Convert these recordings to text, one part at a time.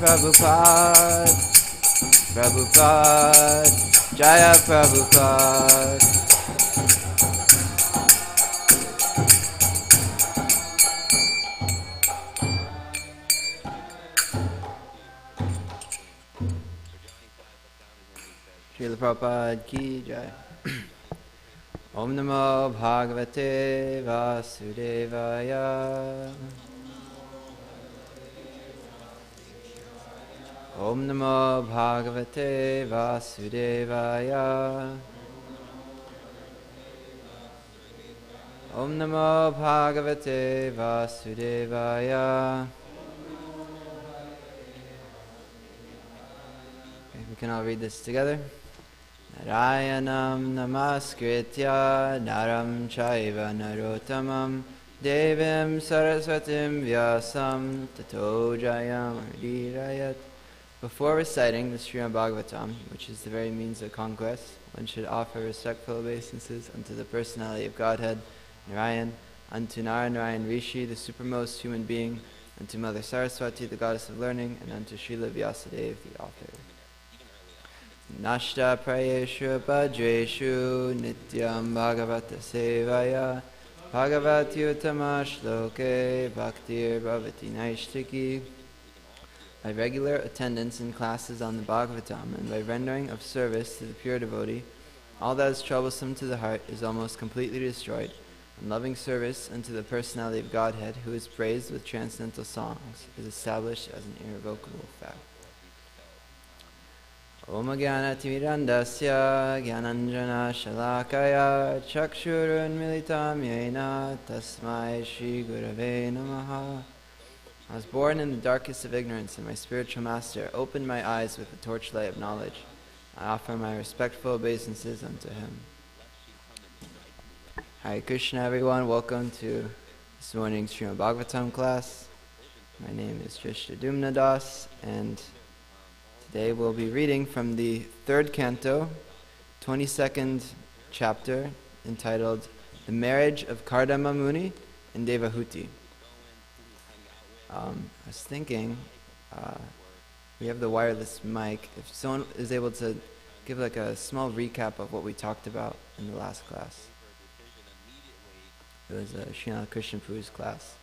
Prabhupada, Prabhupada, Jaya Prabhupada. Srila Prabhupada ki Jai. Om Namo Bhagavate Vasudevaya. Om Namo Bhagavate Vasudevaya. Om Namo Bhagavate Vasudevaya. Okay, we can all read this together. Narayanam namaskritya naram chaiva narottamam devim saraswatim vyasam tato jayam udirayat. Before reciting the Srimad Bhagavatam, which is the very means of conquest, one should offer respectful obeisances unto the personality of Godhead, Narayan, unto Narayan Rishi, the supermost human being, unto Mother Saraswati, the goddess of learning, and unto Srila Vyasadeva, the author. Nashta prayeshu bhadreshu nityam bhagavata sevaya bhagavati uttama shloke bhaktir bhavati naishtiki. By regular attendance in classes on the Bhagavatam and by rendering of service to the pure devotee, all that is troublesome to the heart is almost completely destroyed, and loving service unto the personality of Godhead, who is praised with transcendental songs, is established as an irrevocable fact. Om Jnana Timirandasya Jnananjana Shalakaya Chakshurun Militam Yena Tasmai Shri Gurave Namaha. I was born in the darkest of ignorance, and my spiritual master opened my eyes with the torchlight of knowledge. I offer my respectful obeisances unto him. Hare Krishna, everyone. Welcome to this morning's Srimad Bhagavatam class. My name is Dhrstadyumna Das, and today we'll be reading from the 3rd canto, 22nd chapter, entitled The Marriage of Kardama Muni and Devahuti. I was thinking, we have the wireless mic. If someone is able to give like a small recap of what we talked about in the last class. It was Srila Krishna Prabhu's class.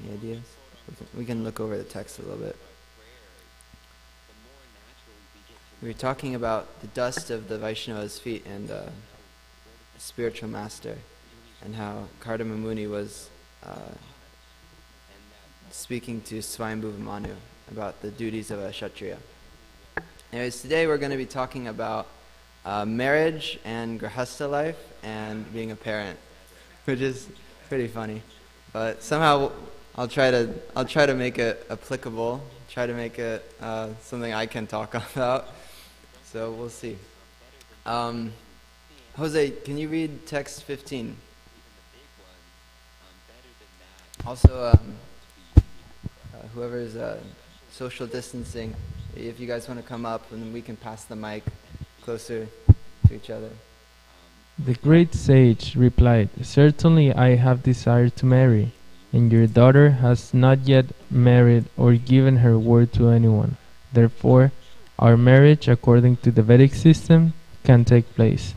Any ideas? We can look over the text a little bit. We were talking about the dust of the Vaishnava's feet and the spiritual master, and how Kardama Muni was speaking to Swayambhuva Manu about the duties of a Kshatriya. Anyways, today we're going to be talking about marriage and grahastha life and being a parent, which is pretty funny. But somehow I'll try to make it applicable, try to make it something I can talk about. So we'll see. Jose, can you read text 15? Also, whoever's social distancing, if you guys want to come up, and we can pass the mic closer to each other. The great sage replied, "Certainly I have desired to marry, and your daughter has not yet married or given her word to anyone. Therefore, our marriage, according to the Vedic system, can take place."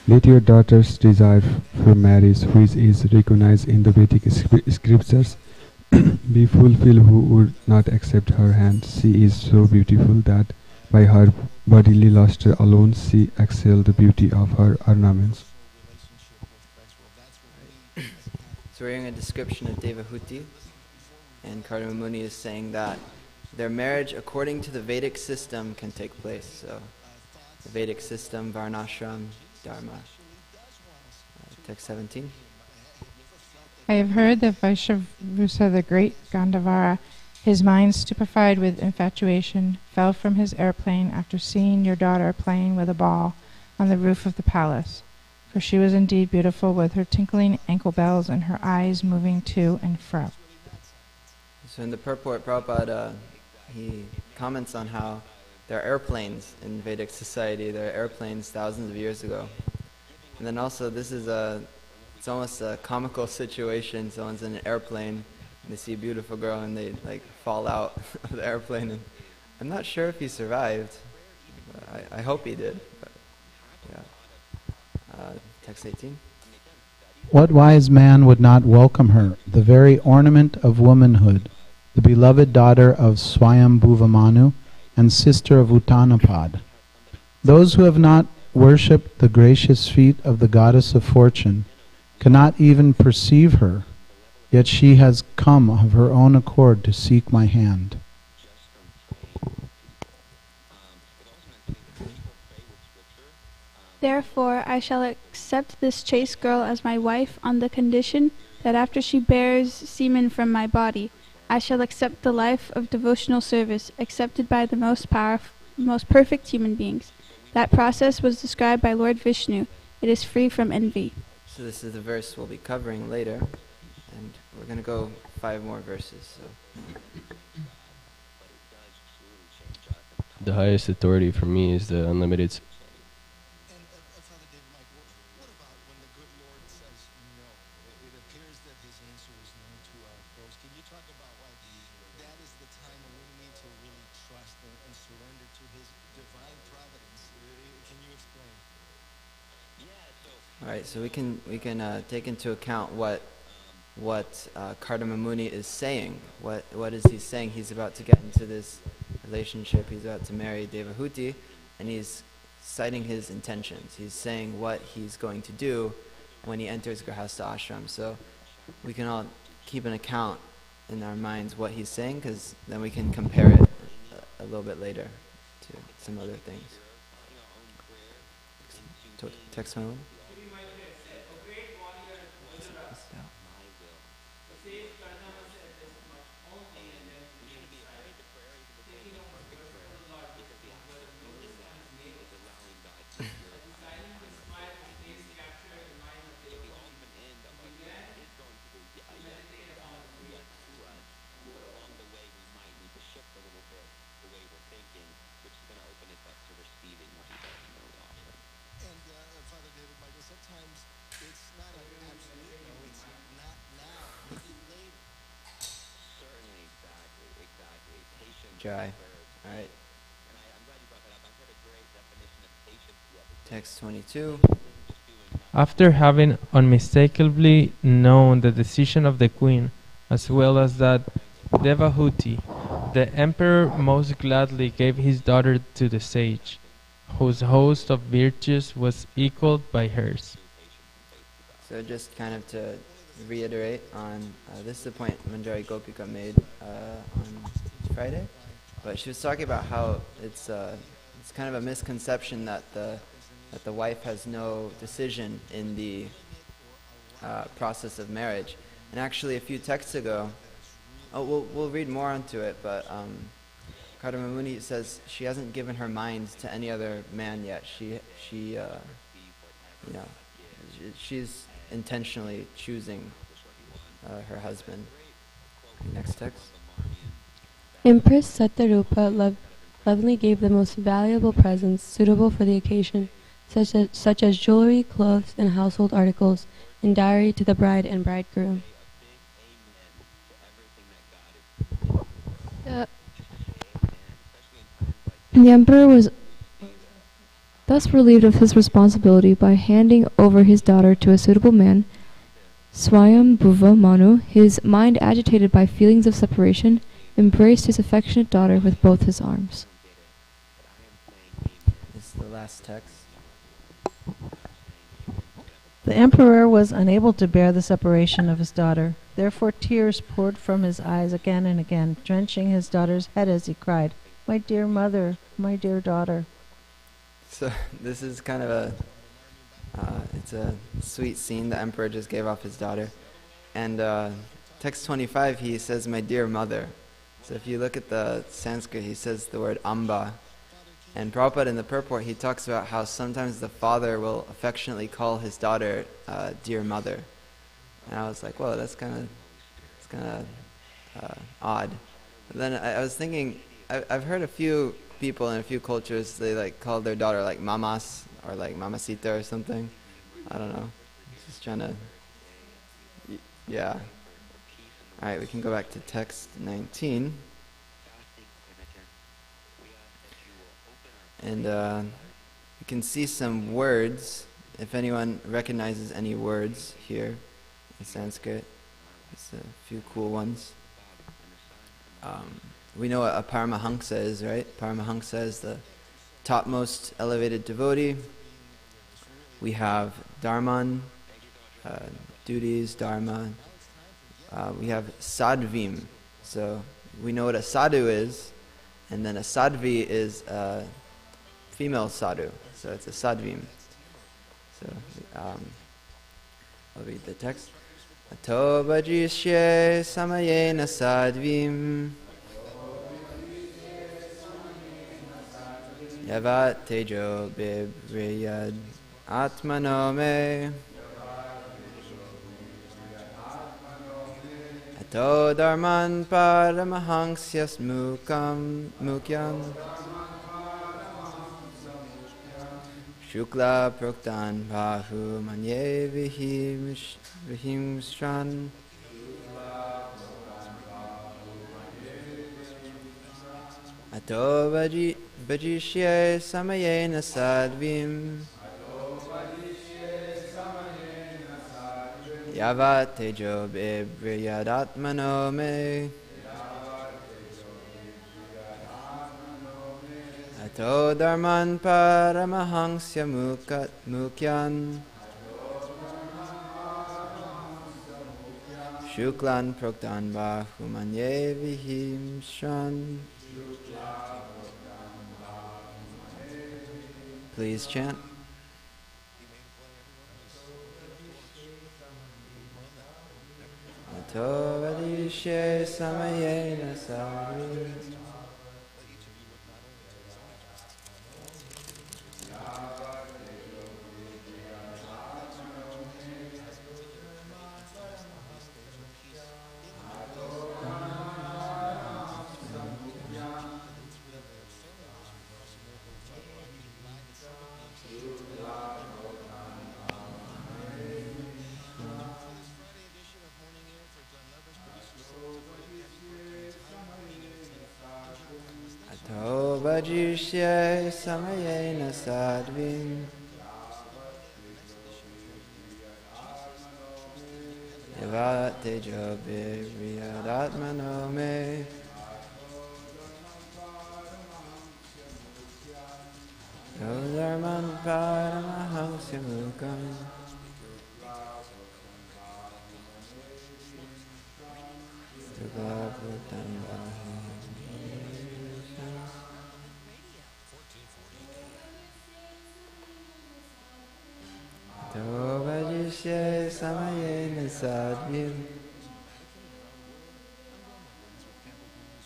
Let your daughter's desire for marriage, which is recognized in the Vedic scriptures, be fulfilled. Who would not accept her hand? She is so beautiful that by her bodily luster alone she excels the beauty of her ornaments. So we're hearing a description of Devahuti, and Kardama Muni is saying that their marriage according to the Vedic system can take place. So the Vedic system, Varnashram, Dharma. Text 17. I have heard that Vaishvarusa, the great Gandhavara, his mind stupefied with infatuation, fell from his airplane after seeing your daughter playing with a ball on the roof of the palace. For she was indeed beautiful, with her tinkling ankle bells and her eyes moving to and fro. So in the purport, Prabhupada, he comments on how there are airplanes in Vedic society. There are airplanes thousands of years ago. And then also it's almost a comical situation. Someone's in an airplane and they see a beautiful girl and they like fall out of the airplane. And I'm not sure if he survived. I hope he did. But yeah. Text 18. What wise man would not welcome her, the very ornament of womanhood, the beloved daughter of Swayambhuvamanu and sister of Uttanapad? Those who have not worshipped the gracious feet of the goddess of fortune cannot even perceive her, yet she has come of her own accord to seek my hand. Therefore I shall accept this chaste girl as my wife on the condition that after she bears semen from my body, I shall accept the life of devotional service accepted by the most perfect human beings. That process was described by Lord Vishnu. It is free from envy. So this is the verse we'll be covering later, and we're going to go 5 more verses. The highest authority for me is the unlimited. Father David, Mike, what about when the good Lord says no? It appears that his answer is no to our prayers. Can you talk about why that is the time when we need to really trust and surrender to his divine providence? Can you explain? All right, so we can take into account what Kardama Muni is saying. What is he saying? He's about to get into this relationship. He's about to marry Devahuti, and he's citing his intentions. He's saying what he's going to do when he enters Grihastha ashram. So we can all keep an account in our minds what he's saying, because then we can compare it a little bit later to some other things. Text 21. Jai. Alright. Text 22. After having unmistakably known the decision of the queen, as well as that Devahuti, the emperor most gladly gave his daughter to the sage, whose host of virtues was equaled by hers. So just kind of to reiterate on, this is the point Manjari Gopika made on Friday, but she was talking about how it's kind of a misconception that the wife has no decision in the process of marriage. And actually a few texts ago, we'll read more onto it, but Kardama Muni says she hasn't given her mind to any other man yet. She's intentionally choosing her husband. Next text. Empress Satyarupa lovingly gave the most valuable presents suitable for the occasion, such as jewelry, clothes, and household articles, and dowry to the bride and bridegroom. The emperor was thus relieved of his responsibility by handing over his daughter to a suitable man. Swayambhuva Manu, his mind agitated by feelings of separation, embraced his affectionate daughter with both his arms. This is the last text. The emperor was unable to bear the separation of his daughter. Therefore tears poured from his eyes again and again, drenching his daughter's head as he cried, "My dear mother, my dear daughter." So this is kind of it's a sweet scene. The emperor just gave off his daughter. And text 25, he says, "My dear mother." So if you look at the Sanskrit, he says the word amba. And Prabhupada in the purport, he talks about how sometimes the father will affectionately call his daughter dear mother. And I was like, whoa, that's kind of odd. But then I was thinking, I've heard a few people in a few cultures, they like call their daughter like mamas or like mamacita or something. I don't know. Just trying to, yeah. All right, we can go back to text 19. And you can see some words, if anyone recognizes any words here in Sanskrit. It's a few cool ones. We know what a Paramahansa is, right? Paramahansa is the topmost elevated devotee. We have Dharman, duties, Dharma. We have Sadvim. So we know what a sadhu is, and then a sadvi is a female sadhu. So it's a sadvim. So I'll read the text. Ato bhajishye samayena sadvim yavat tejo bibriyad atmano me ato dharman paramahansyas mukyam shukla proktan bahu manye vihimstran ato bhajishye samayena sadvim yavat tejo bibryadatmano me ato dharman paramahangsya mukyan shuklan proktan bahumanye vihimshran. Please chant. Ato vadishe samayena sadvim Ato bhajishye samayena sadvim yavat tejo bibryadatmano me ato dharman paramahangsya mukam shukla proktan bahum. Ato bhajishye samayena sadvim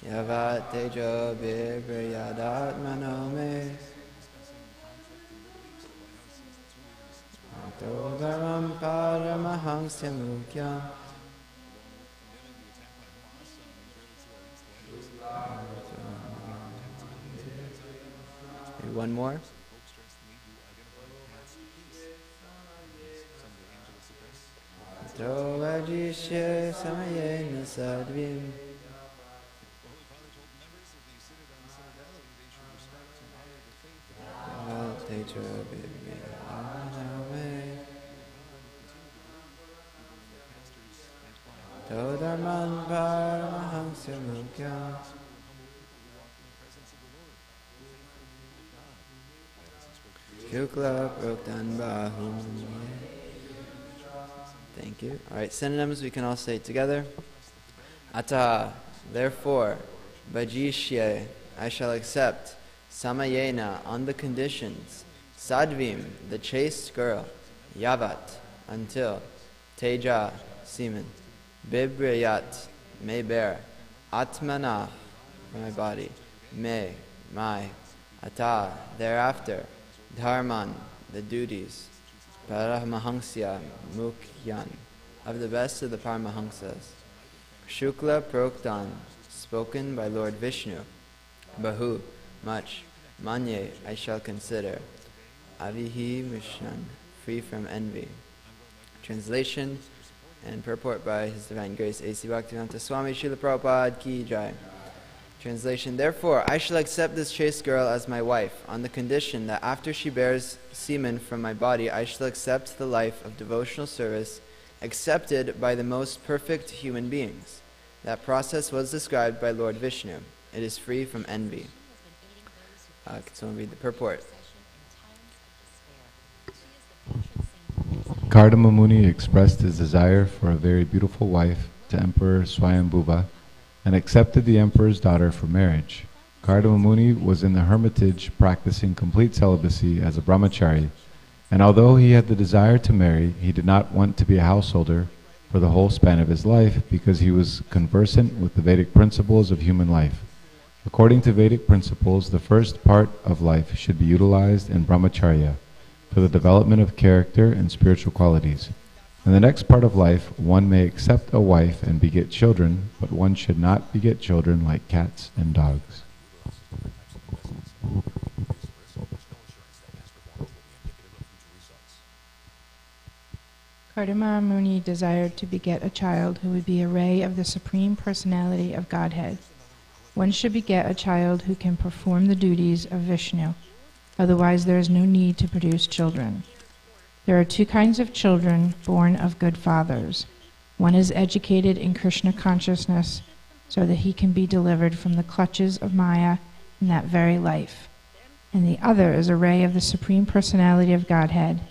yavat tejo bibryadatmano me ato dharman paramahangsya mukyam. Maybe one more. Ato bhajishye samayena sadvim yavat tejo bibryadatmano me ato dharman paramahangsya mukyam. Shukla proktan bahum. Thank you. All right, synonyms we can all say together. Ata, therefore, bhajishye, I shall accept, samayena, on the conditions, sadvim, the chaste girl, yavat, until, teja, semen, bibriyat, may bear, atmana, my body, may, my, ata, thereafter, dharman, the duties, paramahangsya mukyan, of the best of the paramahangsas, shukla proktan, spoken by Lord Vishnu, bahu, much. Manye, I shall consider. Avihi Mishnan, free from envy. Translation and purport by His Divine Grace A.C. Bhaktivedanta Swami Srila Prabhupada Ki Jai. Translation, therefore, I shall accept this chaste girl as my wife, on the condition that after she bears semen from my body, I shall accept the life of devotional service accepted by the most perfect human beings. That process was described by Lord Vishnu. It is free from envy. Can someone read the purport? Kardama Muni expressed his desire for a very beautiful wife to Emperor Swayambhuva and accepted the emperor's daughter for marriage. Kardama Muni was in the hermitage practicing complete celibacy as a brahmachari, and although he had the desire to marry, he did not want to be a householder for the whole span of his life because he was conversant with the Vedic principles of human life. According to Vedic principles, the first part of life should be utilized in brahmacharya for the development of character and spiritual qualities. In the next part of life, one may accept a wife and beget children, but one should not beget children like cats and dogs. Kardama Muni desired to beget a child who would be a ray of the Supreme Personality of Godhead. One should beget a child who can perform the duties of Vishnu, otherwise there is no need to produce children. There are two kinds of children born of good fathers. One is educated in Krishna consciousness so that he can be delivered from the clutches of Maya in that very life. And the other is a ray of the Supreme Personality of Godhead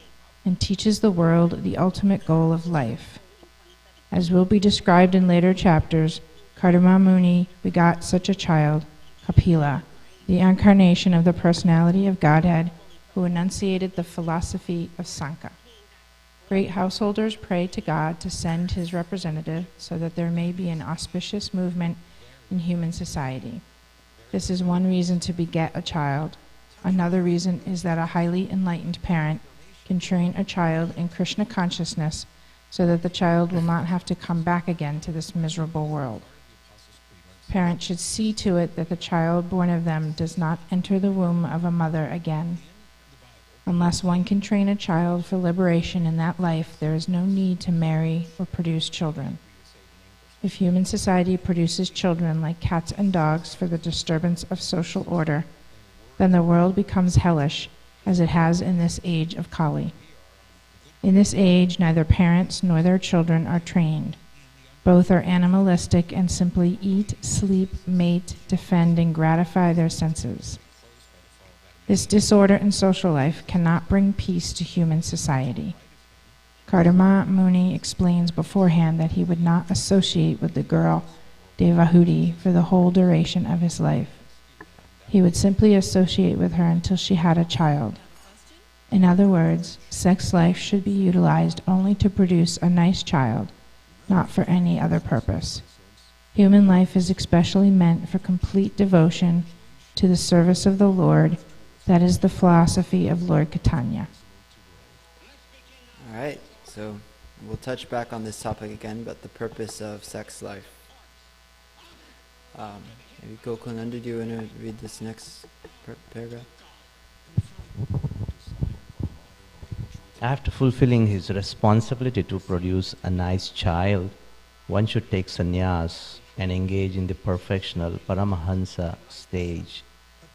and teaches the world the ultimate goal of life. As will be described in later chapters, Kardama Muni begot such a child, Kapila, the incarnation of the Personality of Godhead, who enunciated the philosophy of Sankhya. Great householders pray to God to send his representative so that there may be an auspicious movement in human society. This is one reason to beget a child. Another reason is that a highly enlightened parent can train a child in Krishna consciousness so that the child will not have to come back again to this miserable world. Parents should see to it that the child born of them does not enter the womb of a mother again. Unless one can train a child for liberation in that life, there is no need to marry or produce children. If human society produces children like cats and dogs for the disturbance of social order, then the world becomes hellish, as it has in this age of Kali. In this age, neither parents nor their children are trained. Both are animalistic and simply eat, sleep, mate, defend, and gratify their senses. This disorder in social life cannot bring peace to human society. Kardama Muni explains beforehand that he would not associate with the girl Devahuti for the whole duration of his life. He would simply associate with her until she had a child. In other words, sex life should be utilized only to produce a nice child, not for any other purpose. Human life is especially meant for complete devotion to the service of the Lord. That is the philosophy of Lord Caitanya. All right, so we'll touch back on this topic again, but the purpose of sex life. Maybe Gokulananda, do you want to read this next paragraph? After fulfilling his responsibility to produce a nice child, one should take sannyas and engage in the perfectional Paramahansa stage.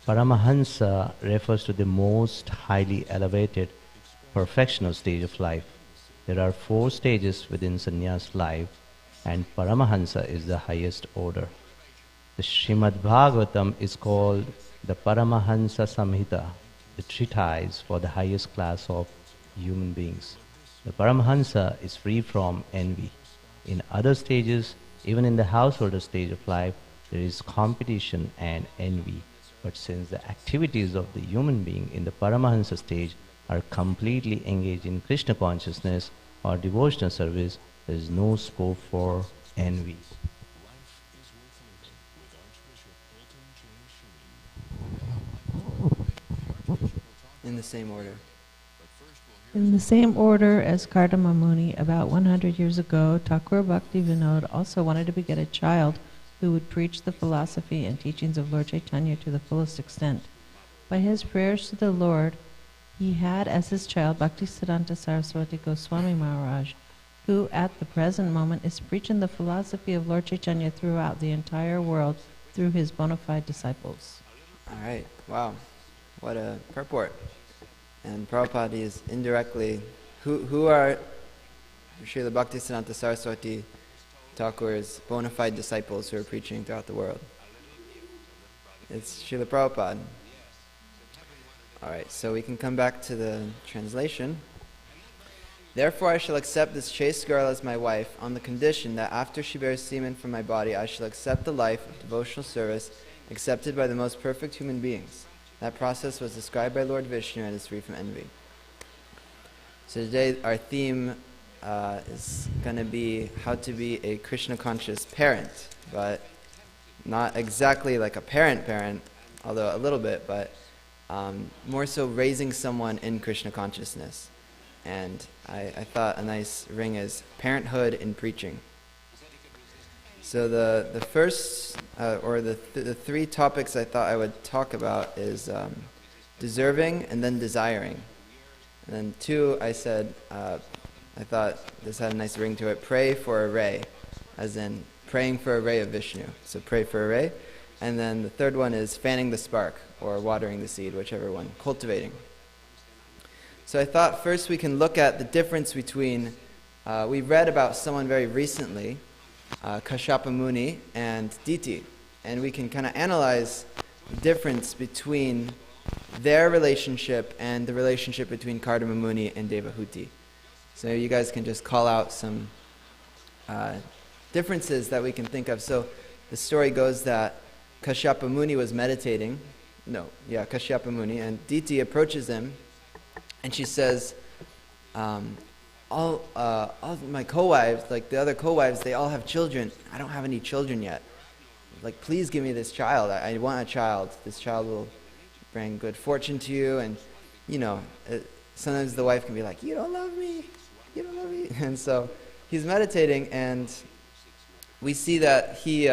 Paramahansa refers to the most highly elevated perfectional stage of life. There are 4 stages within sannyas life, and Paramahansa is the highest order. The Srimad Bhagavatam is called the Paramahansa Samhita, the treatise for the highest class of human beings. The Paramahansa is free from envy. In other stages, even in the householder stage of life, there is competition and envy. But since the activities of the human being in the Paramahansa stage are completely engaged in Krishna consciousness or devotional service, there is no scope for envy. In the same order. In the same order as Kardama Muni, about 100 years ago, Thakur Bhakti Vinod also wanted to beget a child who would preach the philosophy and teachings of Lord Chaitanya to the fullest extent. By his prayers to the Lord, he had as his child Bhaktisiddhanta Saraswati Goswami Maharaj, who at the present moment is preaching the philosophy of Lord Chaitanya throughout the entire world through his bona fide disciples. All right, wow, what a purport. And Prabhupada is indirectly, who are Srila Bhaktisiddhanta Saraswati Thakur's bona fide disciples who are preaching throughout the world? It's Srila Prabhupada. All right, so we can come back to the translation. Therefore I shall accept this chaste girl as my wife on the condition that after she bears semen from my body, I shall accept the life of devotional service accepted by the most perfect human beings. That process was described by Lord Vishnu and is free from envy. So today our theme is going to be how to be a Krishna conscious parent, but not exactly like a parent, although a little bit, but more so raising someone in Krishna consciousness. And I thought a nice ring is parenthood in preaching. So the first, or the three topics I thought I would talk about is deserving and then desiring. And then two, I said, I thought this had a nice ring to it, pray for a ray, as in praying for a ray of Vishnu. So pray for a ray. And then the third one is fanning the spark, or watering the seed, whichever one, cultivating. So I thought first we can look at the difference between, we read about someone very recently, Kashyapa Muni and Diti, and we can kind of analyze the difference between their relationship and the relationship between Kardama Muni and Devahuti. So you guys can just call out some differences that we can think of. So the story goes that Kashyapa Muni was meditating, Kashyapa Muni, and Diti approaches him, and she says, all my co-wives, like the other co-wives, they all have children. I don't have any children yet. Like, please give me this child. I want a child. This child will bring good fortune to you. And, sometimes the wife can be like, you don't love me. You don't love me. And so he's meditating, and we see that he,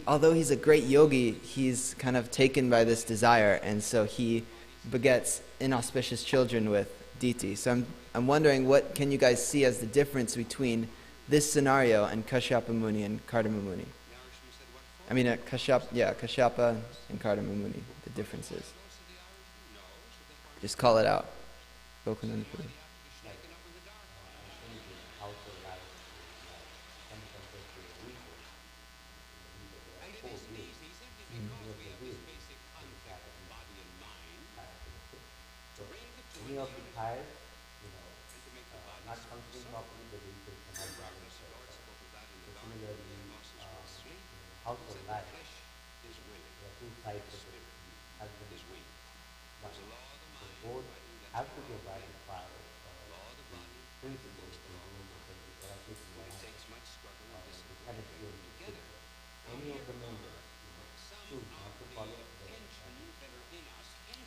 although he's a great yogi, he's kind of taken by this desire. And so he begets inauspicious children with Diti. So I'm wondering, what can you guys see as the difference between this scenario and Kashyapa Muni and Kardama Muni? I mean, Kashyapa and Kardama Muni, the differences. Just call it out. Gokunanda. Any of the tires, not functioning properly, the vehicle cannot balance itself. Similarly, household life, there are two sides of it, husband and wife. So both have to be abided by the principles of the any of the members choose not to follow the.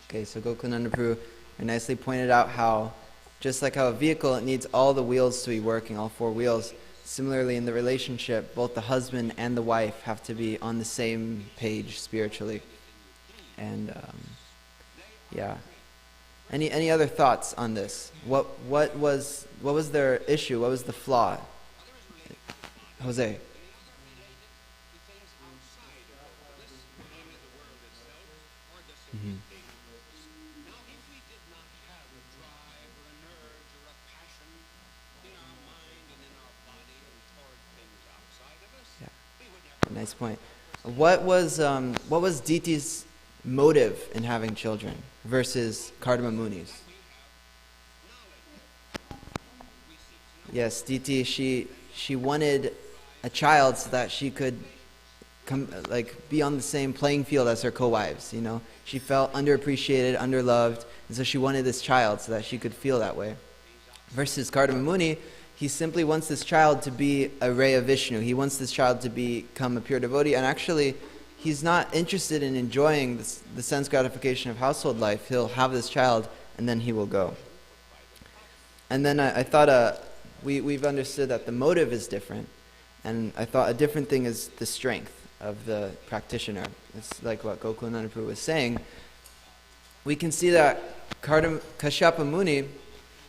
Okay, so Gokunanda Prabhu nicely pointed out how, just like how a vehicle, it needs all the wheels to be working, all four wheels. Similarly, in the relationship, both the husband and the wife have to be on the same page spiritually. And any other thoughts on this? What was their issue? What was the flaw? Jose. Mm-hmm. Nice point. What was Diti's motive in having children versus Kardama Muni's? Yes, Diti, she wanted a child so that she could be on the same playing field as her co-wives. She felt underappreciated, underloved, and so she wanted this child so that she could feel that way. Versus Kardama Muni, he simply wants this child to be a ray of Vishnu. He wants this child to become a pure devotee, and actually, he's not interested in enjoying the sense gratification of household life. He'll have this child, and then he will go. And then I thought we've understood that the motive is different, And I thought a different thing is the strength of the practitioner. It's like what Gokulananda Prabhu was saying. We can see that Kashyapa Muni,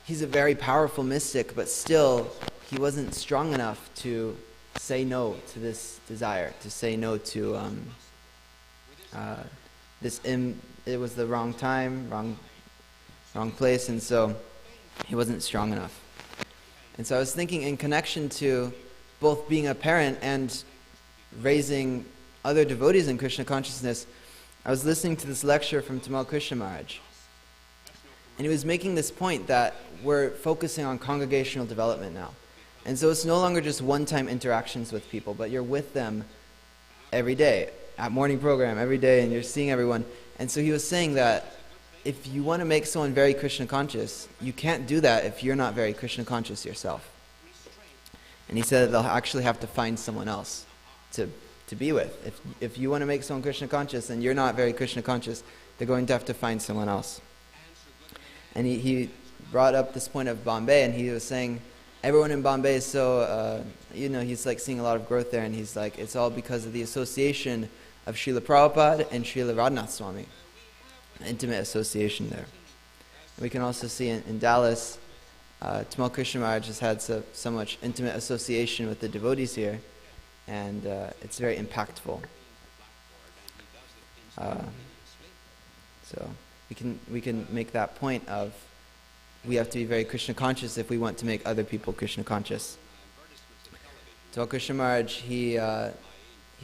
he's a very powerful mystic, but still he wasn't strong enough to say no to this desire, to say no to it was the wrong time, wrong place, and so he wasn't strong enough. And so I was thinking, in connection to both being a parent and raising other devotees in Krishna consciousness, I was listening to this lecture from Tamal Krishna Maharaj. And he was making this point that we're focusing on congregational development now. And so it's no longer just one-time interactions with people, but you're with them every day, at morning program, every day, and you're seeing everyone. And so he was saying that if you want to make someone very Krishna conscious, you can't do that if you're not very Krishna conscious yourself. And he said that they'll actually have to find someone else to be with. If you want to make someone Krishna conscious and you're not very Krishna conscious, they're going to have to find someone else. And he brought up this point of Bombay, and he was saying everyone in Bombay is so, he's like seeing a lot of growth there, and he's like, it's all because of the association of Srila Prabhupada and Srila Radhanath Swami, an intimate association there. And we can also see in Dallas, Tamal Krishna Maharaj has had so much intimate association with the devotees here, and it's very impactful. So we can make that point of we have to be very Krishna conscious if we want to make other people Krishna conscious. Tamal Krishna Maharaj, he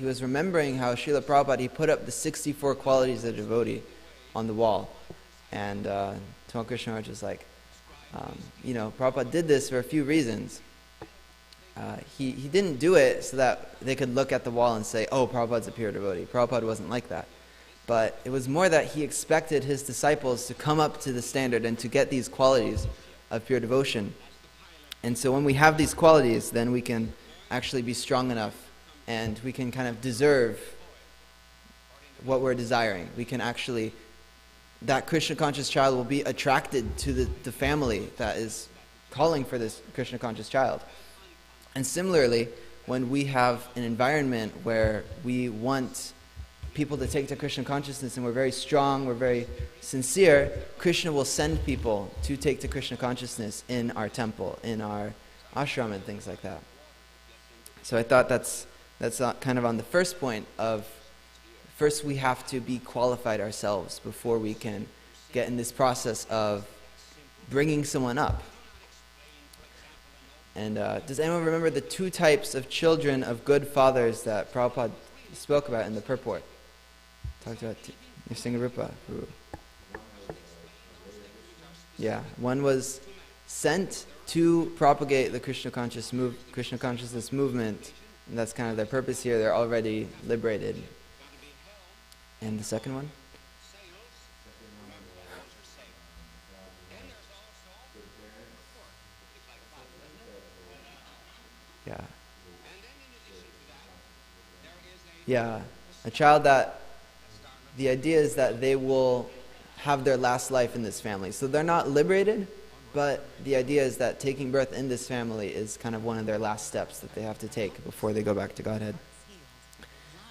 was remembering how Srila Prabhupada, he put up the 64 qualities of a devotee on the wall, and Tamal Krishna Maharaj was like, Prabhupada did this for a few reasons. He didn't do it so that they could look at the wall and say, oh, Prabhupada's a pure devotee. Prabhupada wasn't like that. But it was more that he expected his disciples to come up to the standard and to get these qualities of pure devotion. And so when we have these qualities, then we can actually be strong enough and we can kind of deserve what we're desiring. We can actually, that Krishna conscious child will be attracted to the family that is calling for this Krishna conscious child. And similarly, when we have an environment where we want people to take to Krishna consciousness and we're very strong, we're very sincere, Krishna will send people to take to Krishna consciousness in our temple, in our ashram and things like that. So I thought that's kind of on the first point of, first we have to be qualified ourselves before we can get in this process of bringing someone up. And does anyone remember the two types of children of good fathers that Prabhupada spoke about in the purport? Talked about Nrsingarupa. Yeah, one was sent to propagate the Krishna consciousness movement, and that's kind of their purpose here. They're already liberated. And the second one? Yeah, a child that the idea is that they will have their last life in this family. So they're not liberated, but the idea is that taking birth in this family is kind of one of their last steps that they have to take before they go back to Godhead.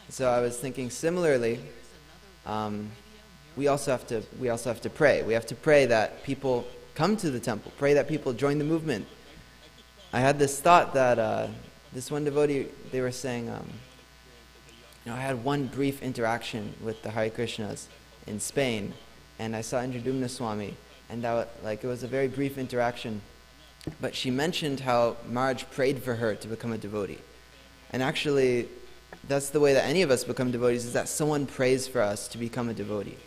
So I was thinking similarly, we also have to pray. We have to pray that people come to the temple, pray that people join the movement. I had this thought that this one devotee, they were saying, I had one brief interaction with the Hare Krishnas in Spain, and I saw Dhrstadyumna Swami, and it was a very brief interaction. But she mentioned how Maharaj prayed for her to become a devotee. And actually, that's the way that any of us become devotees, is that someone prays for us to become a devotee.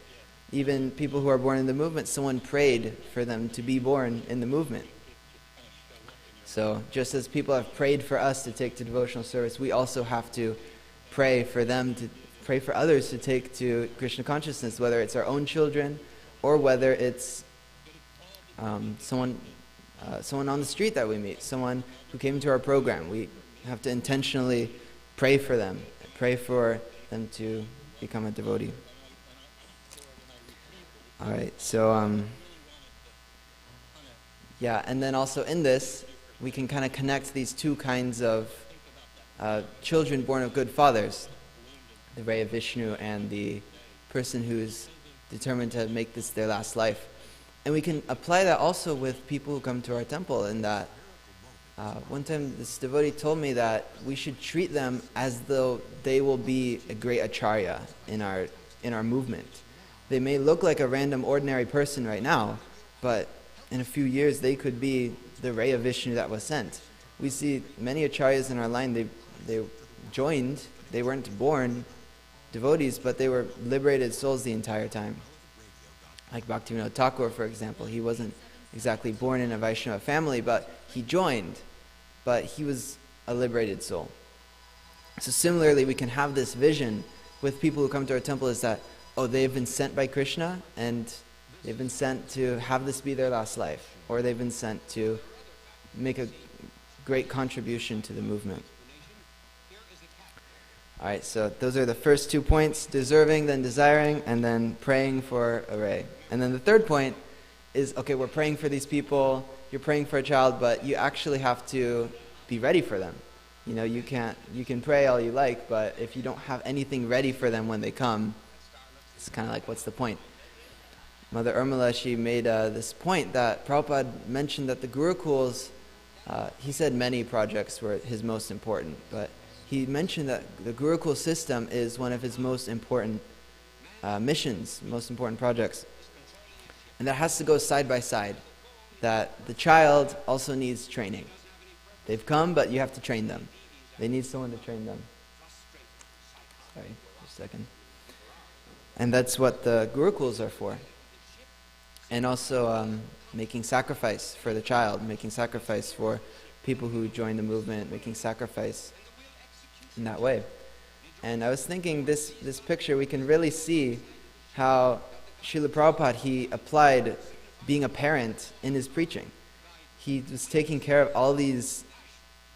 Even people who are born in the movement, someone prayed for them to be born in the movement. So just as people have prayed for us to take to devotional service, we also have to pray for others to take to Krishna consciousness, whether it's our own children or whether it's someone on the street that we meet, someone who came to our program. We have to intentionally pray for them, pray for them to become a devotee. All right, so and then also in this, we can kind of connect these two kinds of children born of good fathers, the ray of Vishnu and the person who's determined to make this their last life. And we can apply that also with people who come to our temple, in that one time this devotee told me that we should treat them as though they will be a great acharya in our movement. They may look like a random ordinary person right now, but in a few years they could be the ray of Vishnu that was sent. We see many acharyas in our line, they joined, they weren't born devotees, but they were liberated souls the entire time. Like Bhaktivinoda Thakur, for example, he wasn't exactly born in a Vaishnava family, but he joined, but he was a liberated soul. So similarly, we can have this vision with people who come to our temple, is that, oh, they've been sent by Krishna, and they've been sent to have this be their last life, or they've been sent to make a great contribution to the movement. Alright, so those are the first 2 points: deserving, then desiring, and then praying for a ray. And then the third point is, okay, we're praying for these people, you're praying for a child, but you actually have to be ready for them. You know, you can pray all you like, but if you don't have anything ready for them when they come, it's kind of like, what's the point? Mother Urmila, she made this point that Prabhupada mentioned that the Gurukuls, he said many projects were his most important, but he mentioned that the Gurukul system is one of his most important missions, most important projects. And that has to go side by side, that the child also needs training. They've come, but you have to train them. They need someone to train them. Sorry, just a second. And that's what the Gurukuls are for. And also making sacrifice for the child, making sacrifice for people who join the movement, making sacrifice in that way. And I was thinking, this picture, we can really see how Srila Prabhupada, he applied being a parent in his preaching. He was taking care of all these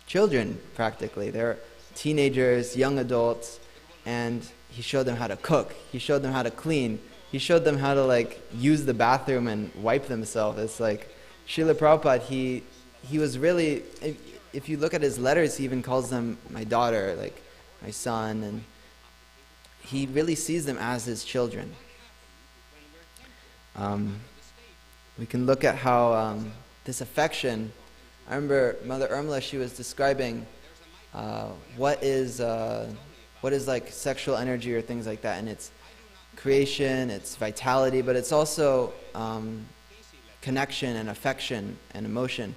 children, practically. They're teenagers, young adults, and he showed them how to cook. He showed them how to clean. He showed them how to use the bathroom and wipe themselves. It's like Srila Prabhupada, he was really, if you look at his letters, he even calls them my daughter, like my son, and he really sees them as his children. We can look at how this affection, I remember Mother Urmila, she was describing what is like sexual energy or things like that, and it's creation, it's vitality, but it's also connection and affection and emotion.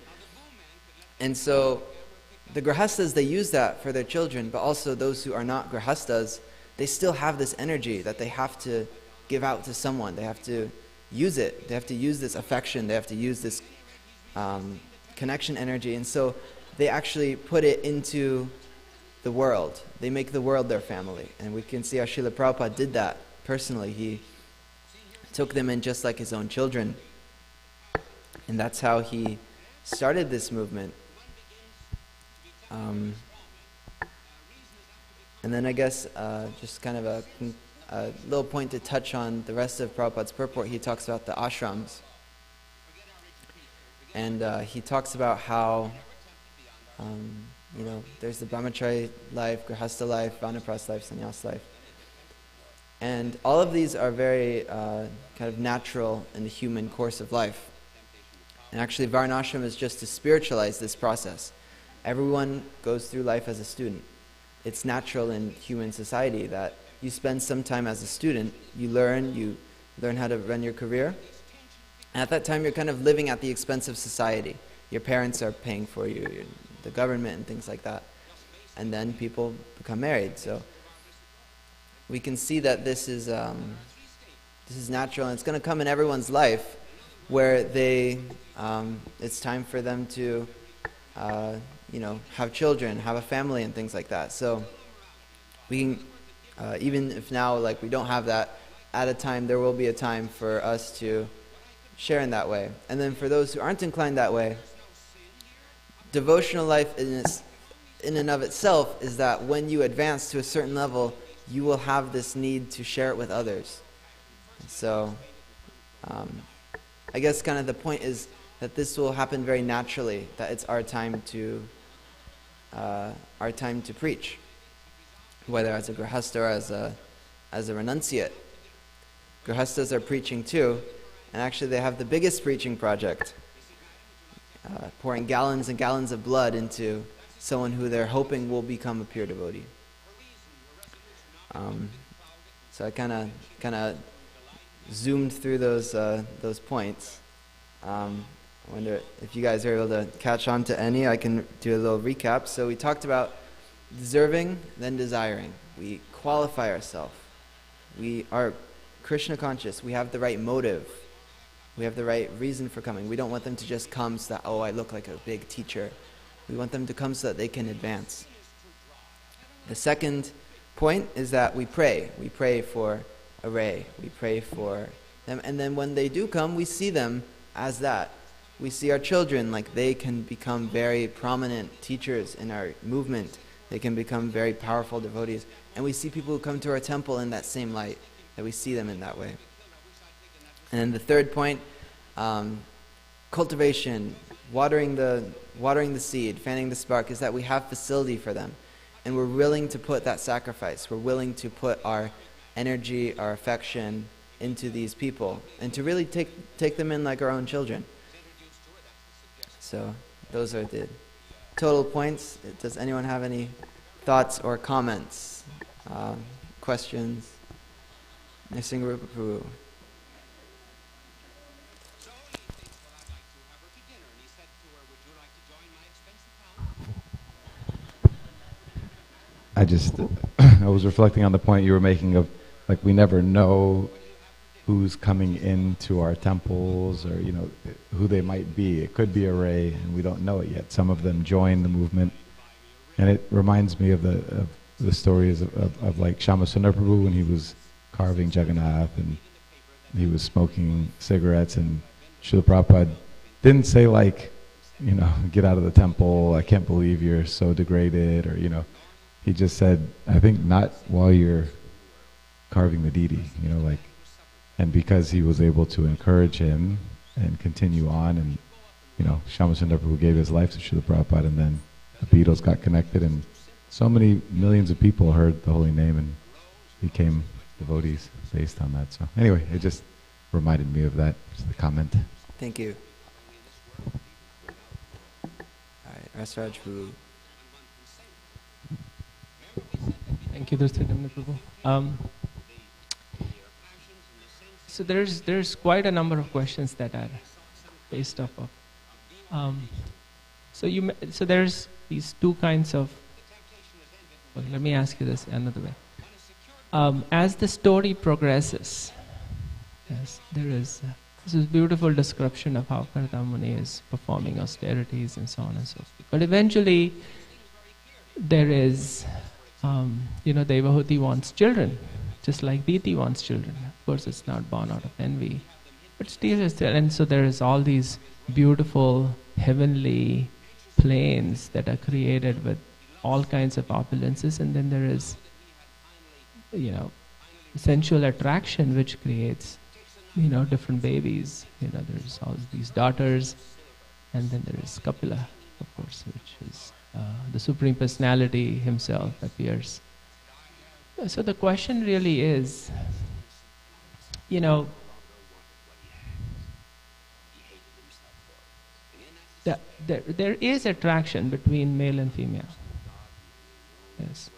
And so the grahastas, they use that for their children, but also those who are not grahastas, they still have this energy that they have to give out to someone. They have to use it. They have to use this affection. They have to use this connection energy. And so they actually put it into the world. They make the world their family. And we can see how Srila Prabhupada did that personally. He took them in just like his own children. And that's how he started this movement. And then I guess just kind of a little point to touch on the rest of Prabhupada's purport. He talks about the ashrams. And he talks about how, there's the brahmachari life, grihastha life, vanaprastha life, sannyas life. And all of these are very kind of natural in the human course of life. And actually, varnashram is just to spiritualize this process. Everyone goes through life as a student. It's natural in human society that you spend some time as a student, you learn how to run your career. And at that time, you're kind of living at the expense of society. Your parents are paying for you, the government and things like that. And then people become married. So we can see that this is natural, and it's going to come in everyone's life where it's time for them to have children, have a family and things like that. So we can, even if now we don't have that, at a time there will be a time for us to share in that way. And then for those who aren't inclined that way, devotional life in and of itself is that when you advance to a certain level, you will have this need to share it with others. So I guess kind of the point is that this will happen very naturally, that it's our time to our time to preach, whether as a grihastha or as a renunciate. Grihasthas are preaching too, and actually they have the biggest preaching project, pouring gallons and gallons of blood into someone who they're hoping will become a pure devotee. So I kind of zoomed through those points. I wonder if you guys are able to catch on to any. I can do a little recap. So we talked about deserving, then desiring. We qualify ourselves. We are Krishna conscious. We have the right motive. We have the right reason for coming. We don't want them to just come so that, oh, I look like a big teacher. We want them to come so that they can advance. The second point is that we pray. We pray for a ray. We pray for them. And then when they do come, we see them as that. We see our children like they can become very prominent teachers in our movement. They can become very powerful devotees. And we see people who come to our temple in that same light, that we see them in that way. And then the third point, cultivation, watering the seed, fanning the spark, is that we have facility for them. And we're willing to put that sacrifice. We're willing to put our energy, our affection into these people, and to really take them in like our own children. So those are the total points. Does anyone have any thoughts or comments, questions? Nisingrupa Prabhu. I was reflecting on the point you were making of, like, we never know who's coming into our temples, or, who they might be. It could be a ray, and we don't know it yet. Some of them join the movement, and it reminds me of the stories of like Shyamasundar Prabhu when he was carving Jagannath, and he was smoking cigarettes, and Srila Prabhupada didn't say, like, get out of the temple, I can't believe you're so degraded, or, he just said, I think not while you're carving the deity, and because he was able to encourage him and continue on, and, Shyamasundar Prabhu gave his life to Srila Prabhupada, and then the Beatles got connected, and so many millions of people heard the holy name and became devotees based on that. So anyway, it just reminded me of that, just the comment. Thank you. All right, Rasraj Prabhu. Thank you, Dhrstadyumna Prabhu. So there's quite a number of questions that are based off of. So there's these two kinds of. Well, let me ask you this another way. As the story progresses, yes, there is this is beautiful description of how Narada Muni is performing austerities and so on and so forth. But eventually, there is. Devahuti wants children, just like Diti wants children. Of course, it's not born out of envy, but still, and so there is all these beautiful heavenly planes that are created with all kinds of opulences, and then there is, sensual attraction which creates, different babies. There's all these daughters, and then there is Kapila, of course, which is. The Supreme Personality himself appears. So the question really is, there is attraction between male and female. Yes.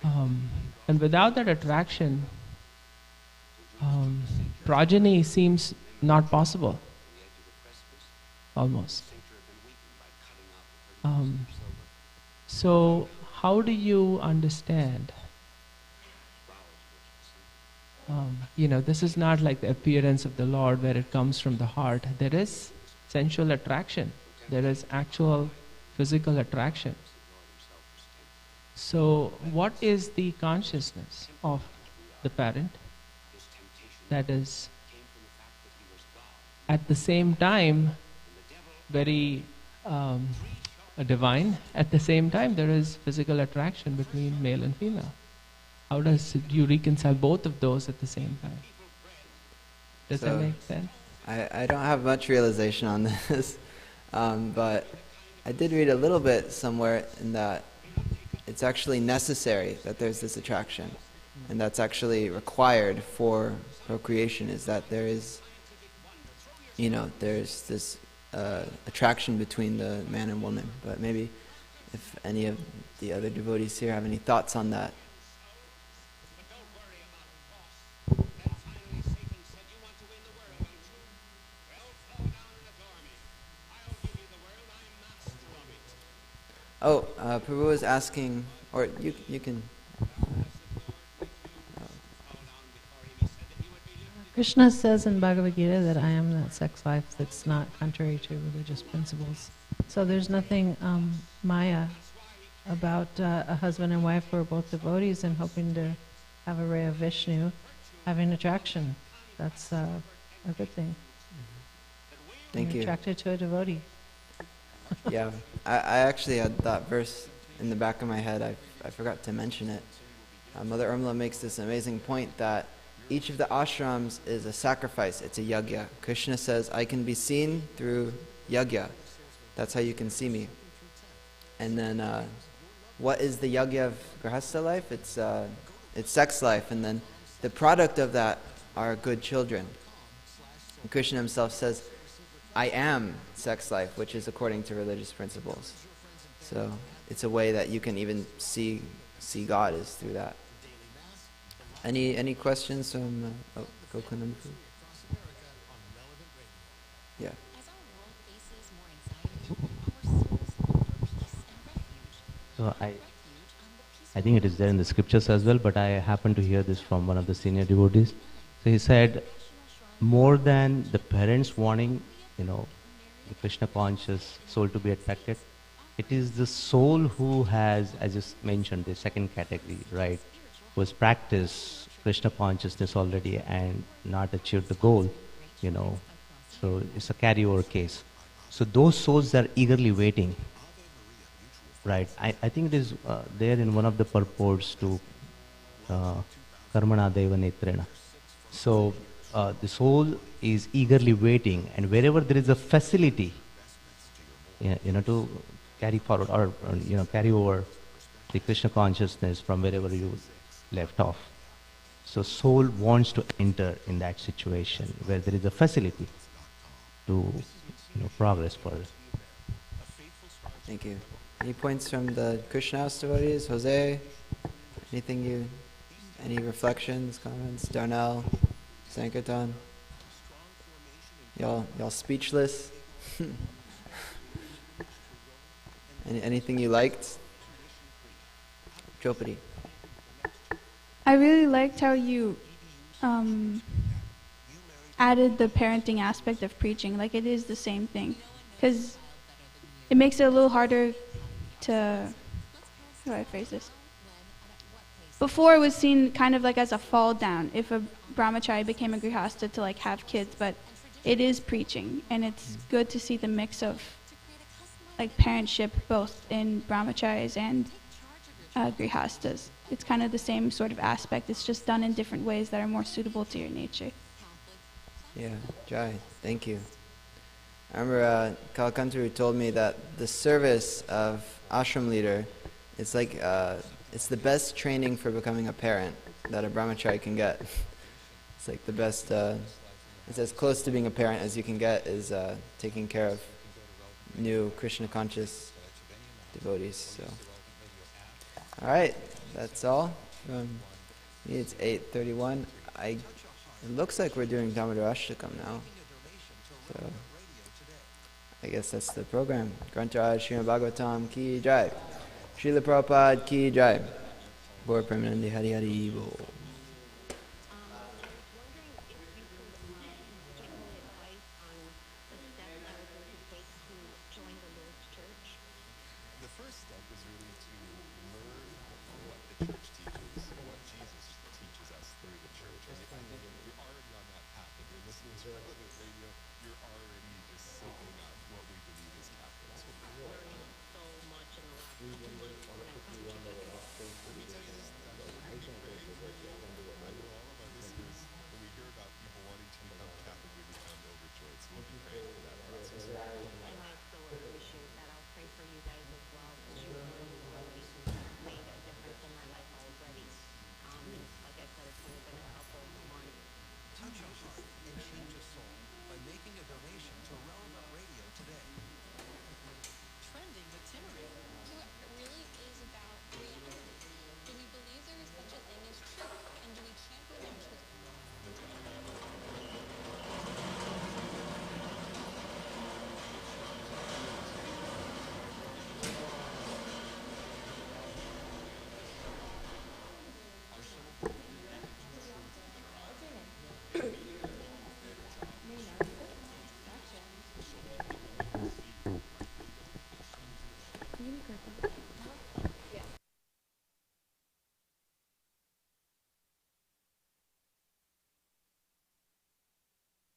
And without that attraction, progeny seems not possible, almost. So how do you understand? This is not like the appearance of the Lord where it comes from the heart. There is sensual attraction. There is actual physical attraction. So what is the consciousness of the parent that is at the same time very divine? At the same time, there is physical attraction between male and female. How does you reconcile both of those at the same time? Does that make sense? I don't have much realization on this, but I did read a little bit somewhere in that it's actually necessary that there's this attraction, and that's actually required for procreation, is that there is, there's this attraction between the man and woman. But maybe if any of the other devotees here have any thoughts on that. Oh, Prabhu is asking, or you can. Krishna says in Bhagavad Gita that I am that sex life that's not contrary to religious principles. So there's nothing Maya about a husband and wife who are both devotees and hoping to have a ray of Vishnu having attraction. That's a good thing. Thank you. Attracted to a devotee. Yeah, I actually had that verse in the back of my head. I forgot to mention it. Mother Urmila makes this amazing point that each of the ashrams is a sacrifice. It's a yajna. Krishna says, I can be seen through yajna. That's how you can see me. And then what is the yajna of grihastha life? It's sex life. And then the product of that are good children. And Krishna himself says, I am sex life, which is according to religious principles. So it's a way that you can even see God is through that. Any questions from Gokulam? Yeah. So I think it is there in the scriptures as well, but I happened to hear this from one of the senior devotees. So he said, more than the parents wanting, the Krishna conscious soul to be attracted, it is the soul who has, I just mentioned, the second category, right, who has practiced Krishna consciousness already and not achieved the goal, So it's a carryover case. So those souls are eagerly waiting, right? I think it is there in one of the purports to Karmana Deva Netrena. So the soul is eagerly waiting, and wherever there is a facility, to carry forward or carry over the Krishna consciousness from wherever you left off. So soul wants to enter in that situation where there is a facility to progress further. Thank you. Any points from the Krishna house devotees? Jose? Any reflections, comments? Darnell? Sankirtan? Y'all speechless? Anything you liked? Draupadi? I really liked how you added the parenting aspect of preaching. Like, it is the same thing. Because it makes it a little harder to... How do I phrase this? Before it was seen kind of like as a fall down if a brahmachari became a grihastha to have kids, but it is preaching, and it's good to see the mix of parentship both in brahmacharis and grihasthas. It's kind of the same sort of aspect. It's just done in different ways that are more suitable to your nature. Yeah, Jai, thank you. I remember Kalakantru told me that the service of ashram leader is it's the best training for becoming a parent that a brahmachari can get. It's the best, it's as close to being a parent as you can get is taking care of new Krishna conscious devotees. So, all right, that's all. It's 8:31. It looks like we're doing Damodar Ashtakam now. So I guess that's the program. Grantaraj Srimad Bhagavatam ki jai. Srila Prabhupada ki jai. Gaur Premanandi Hari Hari Bol.